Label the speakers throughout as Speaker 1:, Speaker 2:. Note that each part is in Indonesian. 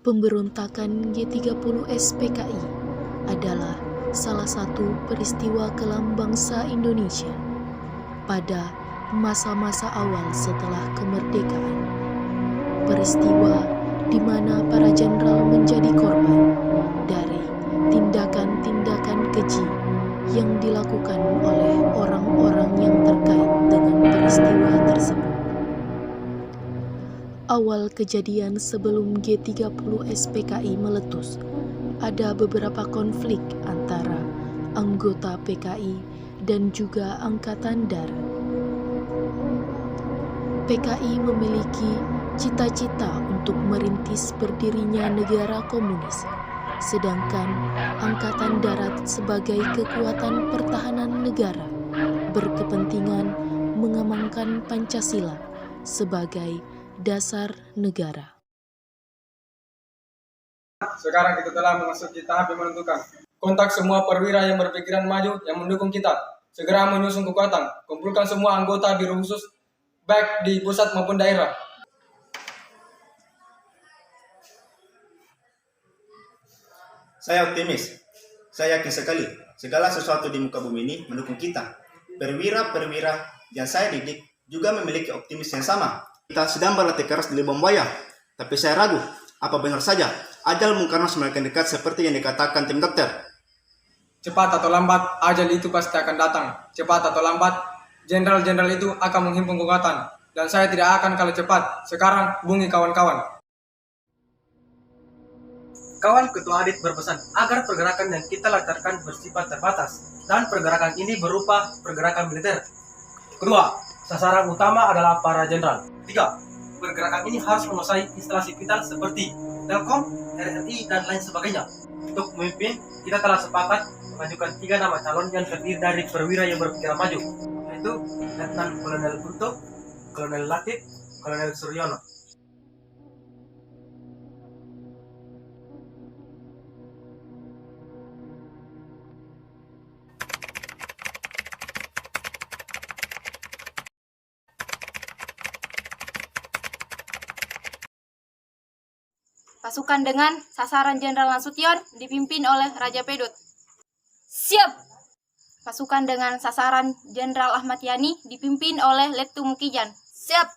Speaker 1: Pemberontakan G30 SPKI adalah salah satu peristiwa kelam bangsa Indonesia pada masa-masa awal setelah kemerdekaan. Peristiwa di mana para jenderal menjadi korban dari tindakan-tindakan keji yang dilakukan oleh orang-orang yang terkait dengan peristiwa tersebut. Awal kejadian sebelum G30 SPKI meletus, ada beberapa konflik antara anggota PKI dan juga Angkatan Darat. PKI memiliki cita-cita untuk merintis berdirinya negara komunis, sedangkan Angkatan Darat sebagai kekuatan pertahanan negara berkepentingan mengamankan Pancasila sebagai dasar negara.
Speaker 2: Sekarang kita telah memasuki tahap yang menentukan. Kontak semua perwira yang berpikiran maju yang mendukung kita. Segera menyusun kekuatan. Kumpulkan semua anggota biro khusus, baik di pusat maupun daerah.
Speaker 3: Saya optimis. Saya yakin sekali segala sesuatu di muka bumi ini mendukung kita. Perwira-perwira yang saya didik juga memiliki optimis yang sama. Kita sedang berlatih keras di Lebong Buaya, tapi saya ragu apa benar saja ajal Bung Karno semakin dekat seperti yang dikatakan tim dokter.
Speaker 2: Cepat atau lambat, ajal itu pasti akan datang. Cepat atau lambat, jenderal-jenderal itu akan menghimpun kekuatan. Dan saya tidak akan kalah cepat. Sekarang, hubungi kawan-kawan.
Speaker 4: Kawan Ketua Adit berpesan agar pergerakan yang kita lancarkan bersifat terbatas dan pergerakan ini berupa pergerakan militer. Kedua, sasaran utama adalah para jenderal. 3. Pergerakan ini harus menguasai instalasi vital seperti Telkom, RRI, dan lain sebagainya. Untuk memimpin, kita telah sepakat mengajukan 3 nama calon yang terdiri dari perwira yang berpikiran maju, yaitu Letnan Kolonel Kunto, Kolonel Latif, Kolonel Suryono.
Speaker 5: Pasukan dengan sasaran Jenderal Nasution dipimpin oleh Raja Pedut. Siap! Pasukan dengan sasaran Jenderal Ahmad Yani dipimpin oleh Letu Mukijan. Siap!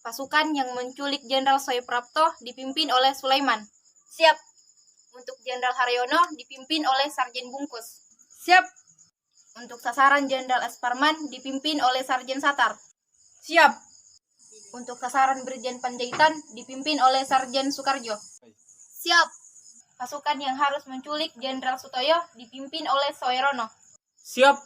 Speaker 5: Pasukan yang menculik Jenderal Soeprapto dipimpin oleh Sulaiman. Siap! Untuk Jenderal Haryono dipimpin oleh Sarjen Bungkus. Siap! Untuk sasaran Jenderal Esparman dipimpin oleh Sarjen Satar. Siap! Untuk sasaran Brigjen Panjaitan dipimpin oleh Sarjen Sukarjo. Siap! Pasukan yang harus menculik Jenderal Sutoyo dipimpin oleh Soerono.
Speaker 4: Siap!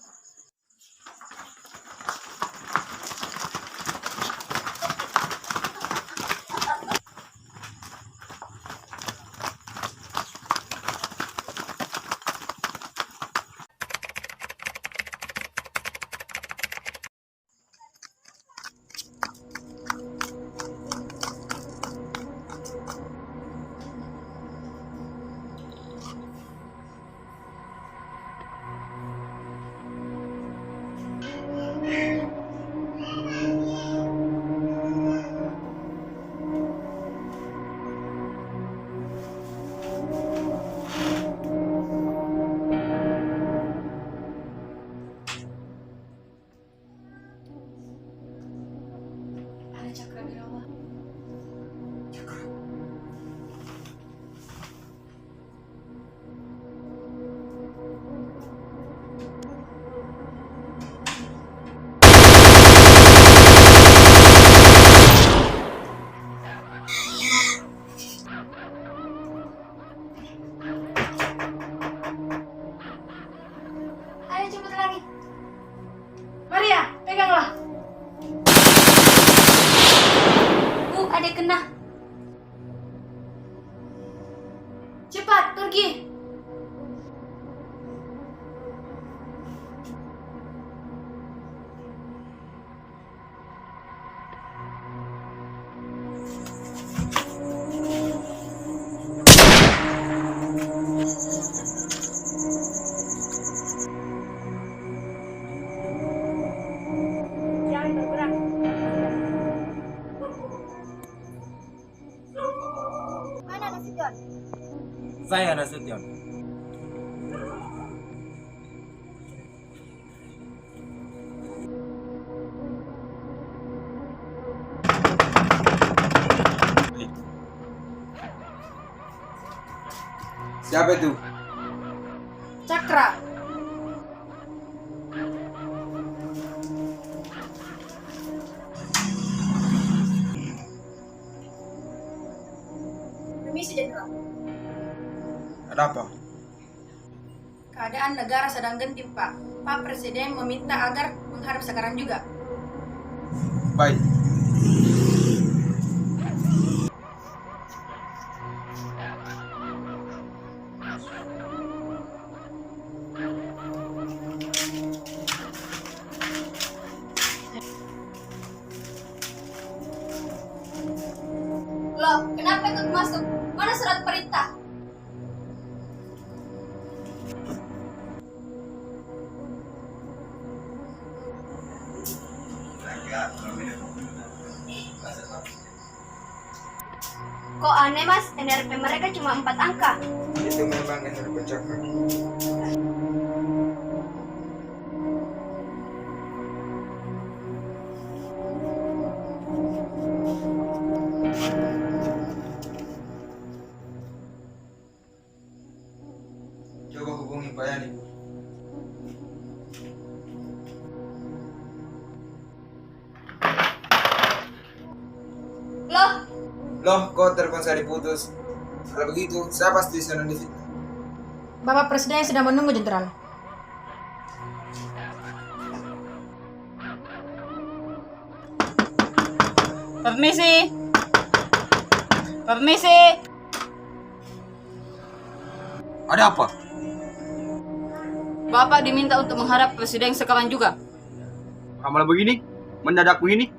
Speaker 5: Ayo cepat lagi. Maria, peganglah. Ada kena. Cepat pergi. Nasution.
Speaker 4: Saya Nasution.
Speaker 2: Siapa itu?
Speaker 5: Cakra. Permisi, Jenderal.
Speaker 2: Ada apa?
Speaker 5: Keadaan negara sedang genting, Pak. Pak Presiden meminta agar menghadap sekarang juga.
Speaker 2: Baik.
Speaker 5: Loh, kenapa ikut masuk? Mana surat perintah? Kok aneh, Mas? NRP mereka cuma 4 angka.
Speaker 2: Itu memang yang terpecahkan. Coba hubungi Pak Yani.
Speaker 5: Loh,
Speaker 2: Loh, kok telepon saya diputus? Kalau begitu, saya pasti senang difitnah.
Speaker 5: Bapak Presiden sedang menunggu, Jenderal.
Speaker 6: Permisi. Permisi.
Speaker 2: Ada apa?
Speaker 6: Bapak diminta untuk menghadap presiden sekarang juga.
Speaker 2: Malah begini? Mendadak begini?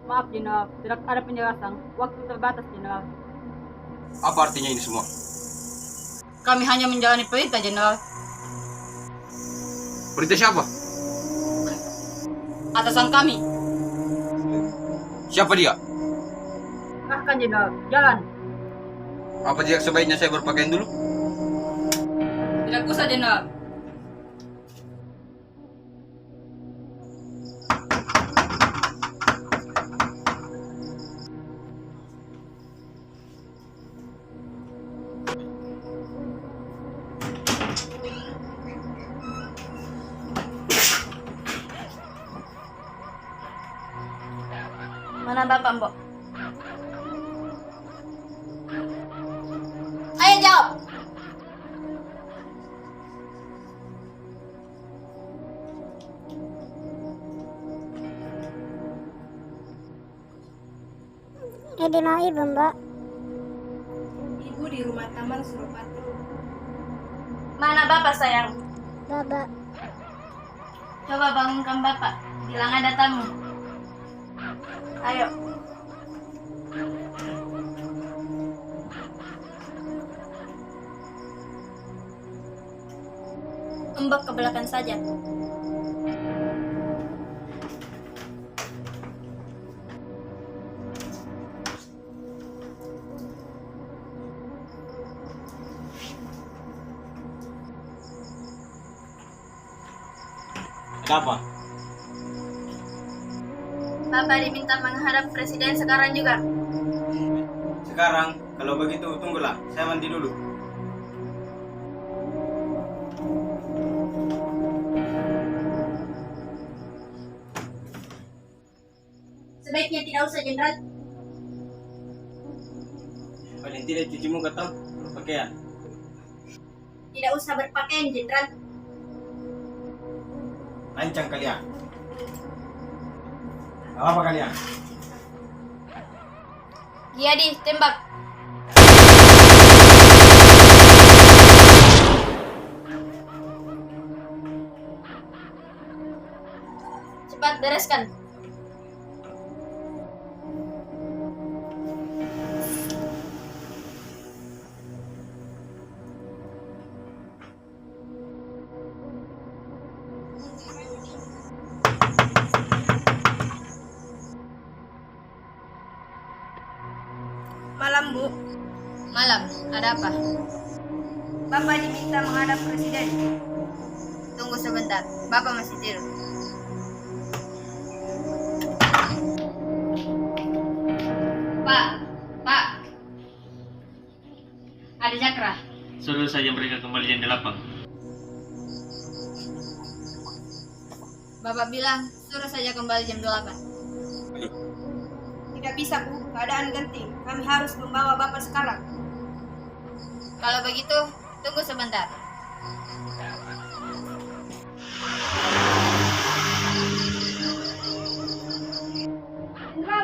Speaker 6: Maaf, Jenderal. Tidak ada penjelasan. Waktu terbatas, Jenderal.
Speaker 2: Apa artinya ini semua?
Speaker 6: Kami hanya menjalani perintah, Jenderal.
Speaker 2: Perintah siapa?
Speaker 6: Atasan kami.
Speaker 2: Siapa dia?
Speaker 6: Silahkan, Jenderal. Jalan.
Speaker 2: Apa tidak sebaiknya saya berpakaian dulu?
Speaker 6: Tidak usah, Jenderal.
Speaker 5: Mana Bapak, Mbok? Ayo jawab.
Speaker 7: Di mana ibu, Mbak?
Speaker 5: Ibu di rumah Taman Suropati. Mana Bapak, sayang?
Speaker 7: Bapak.
Speaker 5: Coba bangunkan Bapak. Bilang ada tamu. Ayo. Embak ke belakang saja.
Speaker 4: Ada apa?
Speaker 5: Bapak diminta menghadap presiden sekarang juga.
Speaker 3: Sekarang, kalau begitu tunggulah, saya mandi dulu.
Speaker 5: Sebaiknya tidak usah, Jenderal.
Speaker 3: Paling tidak cuci muka toh, berpakaian.
Speaker 5: Tidak usah berpakaian, Jenderal.
Speaker 3: Lancang kalian. Apa kalian?
Speaker 5: Giyadi, tembak. Cepat bereskan. Malam, Bu. Malam, ada apa? Bapak diminta menghadap presiden. Tunggu sebentar, Bapak masih tidur. Pak, ada Cakra.
Speaker 8: Suruh saja mereka kembali jam 8.
Speaker 5: Bapak bilang suruh saja kembali jam 8.
Speaker 9: Tidak bisa, Bu. Keadaan genting. Kami harus membawa Bapak sekarang.
Speaker 5: Kalau begitu, tunggu sebentar.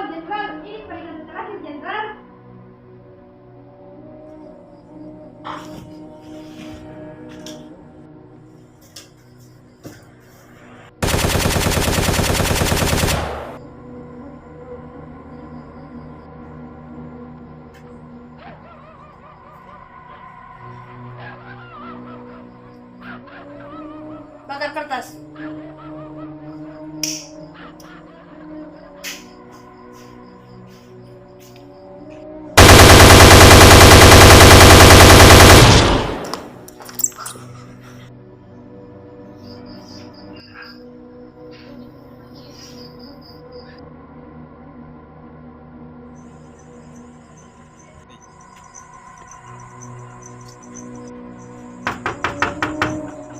Speaker 9: Jenderal, ini peringatan terakhir, Jenderal.
Speaker 5: Bakar kertas.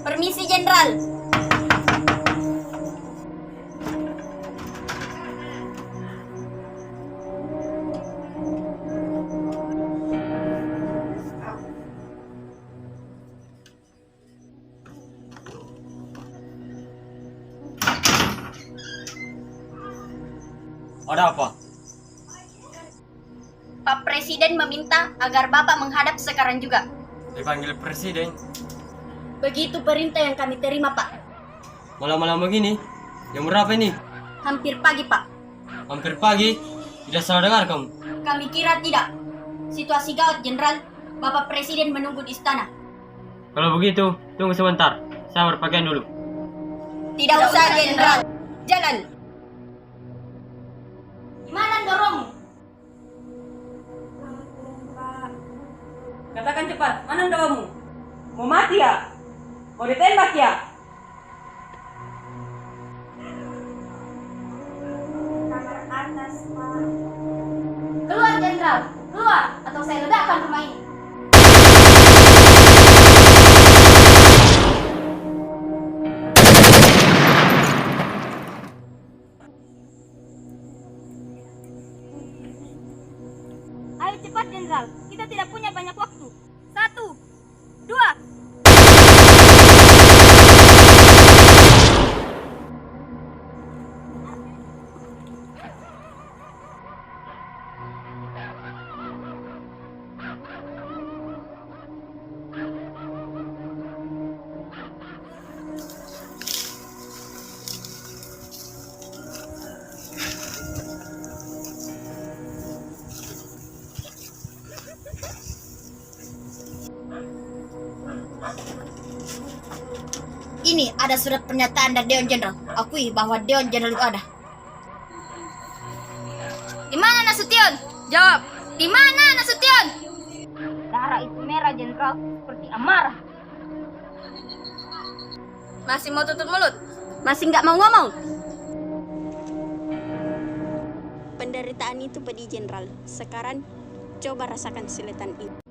Speaker 5: Permisi, Jenderal.
Speaker 4: Ada apa?
Speaker 5: Pak Presiden meminta agar Bapak menghadap sekarang juga.
Speaker 4: Dipanggil presiden.
Speaker 5: Begitu perintah yang kami terima, Pak.
Speaker 4: Malam-malam begini? Jam berapa ini?
Speaker 5: Hampir pagi, Pak.
Speaker 4: Hampir pagi? Tidak salah dengar kamu?
Speaker 5: Kami kira tidak. Situasi gawat, Jenderal. Bapak Presiden menunggu di istana.
Speaker 4: Kalau begitu, tunggu sebentar. Saya berpakaian dulu.
Speaker 5: Tidak usah, Jenderal. Jalan. Mana dorong?
Speaker 6: Katakan cepat, mana doamu? Mau mati ya? Mau ditembak ya?
Speaker 9: Kamar atas, Pak.
Speaker 5: Keluar, Jenderal. Keluar, atau saya ledakan rumah ini.
Speaker 9: Ayo cepat, Jenderal. Kita tidak punya banyak waktu. 1, 2.
Speaker 5: Ini ada surat pernyataan dari Dewan Jenderal. Akui bahwa Dewan Jenderal itu ada. Di mana Nasution? Jawab. Di mana Nasution?
Speaker 9: Darah itu merah, Jenderal. Seperti amarah.
Speaker 5: Masih mau tutup mulut? Masih nggak mau ngomong?
Speaker 10: Penderitaan itu pedih, Jenderal. Sekarang coba rasakan sulitan ini.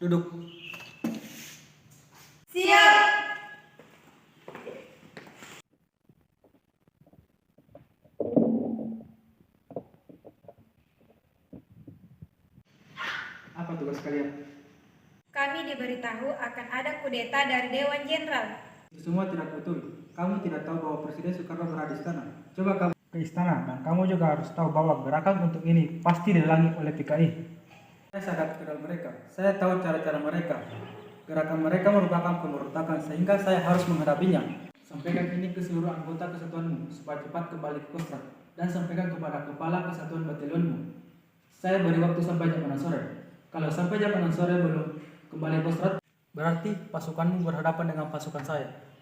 Speaker 4: Duduk.
Speaker 9: diberitahu akan ada kudeta dari Dewan Jenderal.
Speaker 11: Itu semua tidak betul. Kamu tidak tahu bahwa Presiden Soekarno berada di istana. Coba kamu ke istana, dan kamu juga harus tahu bahwa gerakan untuk ini pasti didalangi oleh PKI. Saya sangat kenal mereka. Saya tahu cara-cara mereka. Gerakan mereka merupakan pemberontakan sehingga saya harus menghadapinya. Sampaikan ini ke seluruh anggota kesatuanmu supaya cepat kembali ke Kostrad, dan sampaikan kepada kepala kesatuan batalionmu. Saya beri waktu sampai jam 6 sore. Kalau sampai jam 6 sore belum kembali ke Kostrad, berarti pasukanmu berhadapan dengan pasukan saya.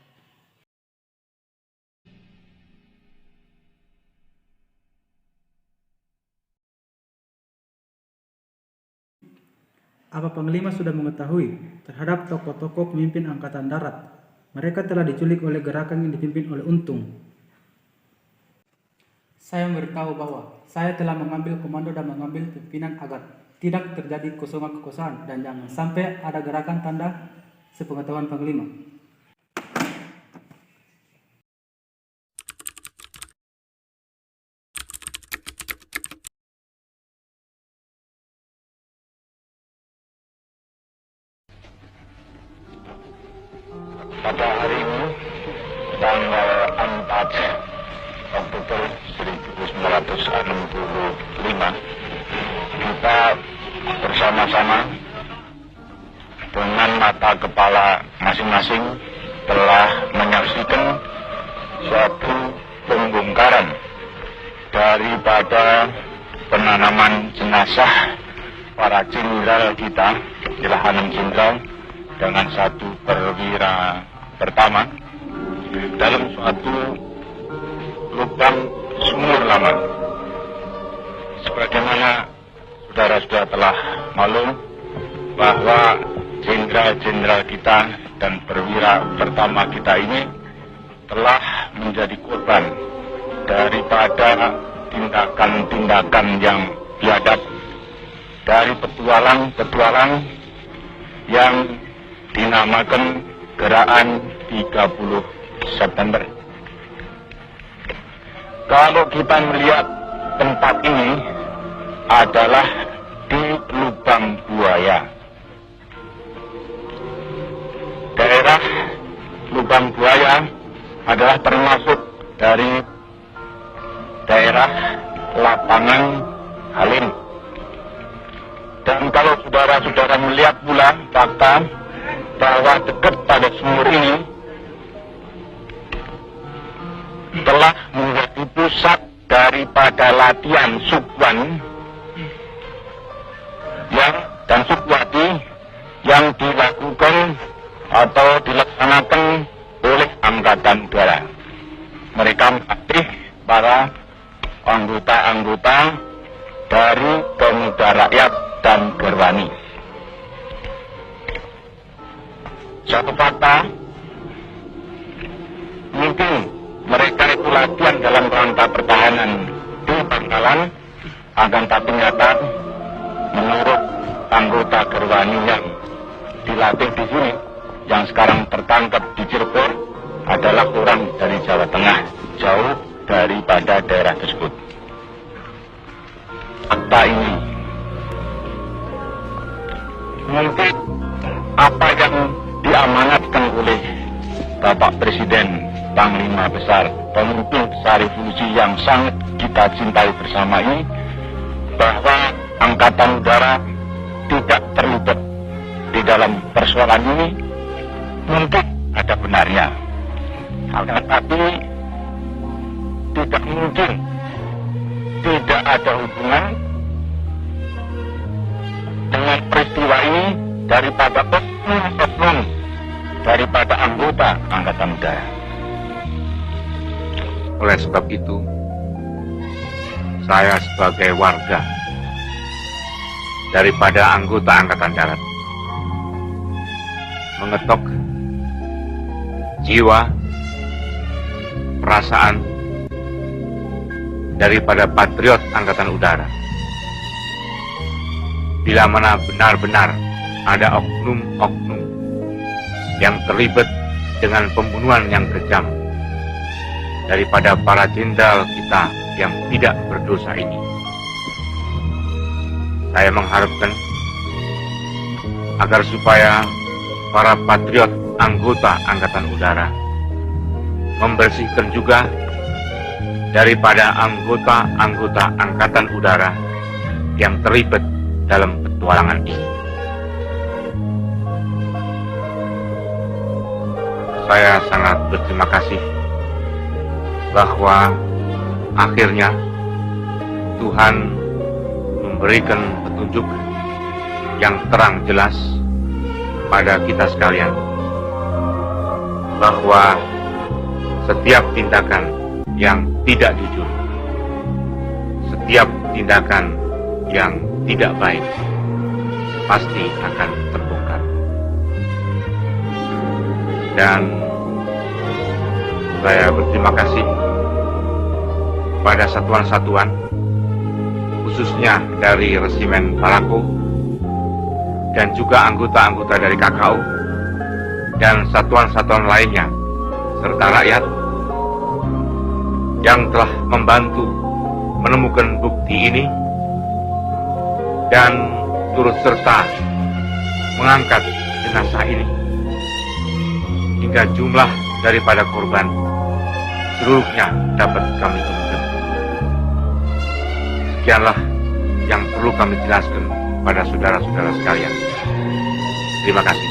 Speaker 11: Apa Panglima sudah mengetahui terhadap tokoh-tokoh pemimpin Angkatan Darat? Mereka telah diculik oleh gerakan yang dipimpin oleh Untung. Saya memberitahu bahwa saya telah mengambil komando dan mengambil pimpinan agar tidak terjadi kekosongan dan jangan sampai ada gerakan tanda sepengetahuan Panglima.
Speaker 12: Pada hari ini, tanggal 4 Oktober 1965, kita bersama-sama dengan mata kepala masing-masing telah menyaksikan suatu pembongkaran daripada penanaman jenazah para jenderal kita, Lahanan Jenderal dengan satu perwira pertama dalam suatu lubang sumur lama. Sebagaimana saudara-saudara telah maklum bahwa jenderal-jenderal kita dan perwira pertama kita ini telah menjadi korban daripada tindakan-tindakan yang biadab dari petualang-petualang yang dinamakan Gerakan 30 September. Kalau kita melihat tempat ini adalah di Lubang Buaya. Daerah Lubang Buaya adalah termasuk dari daerah Lapangan Halim. Dan kalau saudara-saudara melihat pula fakta bahwa dekat pada sumur ini telah menjadi pusat daripada latihan Sukwan dan Sukwati yang dilakukan atau dilaksanakan oleh Angkatan Udara. Mereka melatih para anggota-anggota dari Pemuda Rakyat dan Gerwani. Satu fakta, mungkin mereka itu latihan dalam rangka pertahanan di Bangkalan, akan tapi nyata menurut anggota Gerwani yang dilatih di sini, yang sekarang tertangkap di Cirebon adalah orang dari Jawa Tengah, jauh daripada daerah tersebut. Fakta ini mungkin apa yang diamanatkan oleh Bapak Presiden, Panglima Besar, pemimpin besar revolusi yang sangat kita cintai bersama ini, bahwa Angkatan Udara tidak terlibat di dalam persoalan ini, mungkin ada benarnya. Tetapi tidak mungkin tidak ada hubungan dengan peristiwa ini daripada oknum daripada anggota Angkatan Udara.
Speaker 13: Oleh sebab itu, saya sebagai warga daripada anggota Angkatan Darat mengetok jiwa, perasaan daripada patriot Angkatan Udara. Bila mana benar-benar ada oknum-oknum yang terlibat dengan pembunuhan yang kejam daripada para jenderal kita yang tidak berdosa ini. Saya mengharapkan agar supaya para patriot anggota Angkatan Udara, membersihkan juga daripada anggota-anggota Angkatan Udara yang terlibat dalam petualangan ini. Saya sangat berterima kasih bahwa akhirnya Tuhan memberikan petunjuk yang terang jelas pada kita sekalian bahwa setiap tindakan yang tidak jujur, setiap tindakan yang tidak baik pasti akan terbongkar. Dan saya berterima kasih pada satuan-satuan, khususnya dari Resimen Palako dan juga anggota-anggota dari KKU dan satuan-satuan lainnya serta rakyat yang telah membantu menemukan bukti ini dan turut serta mengangkat jenazah ini hingga jumlah daripada korban seluruhnya dapat kami temukan. Sekianlah yang perlu kami jelaskan pada saudara-saudara sekalian. Terima kasih.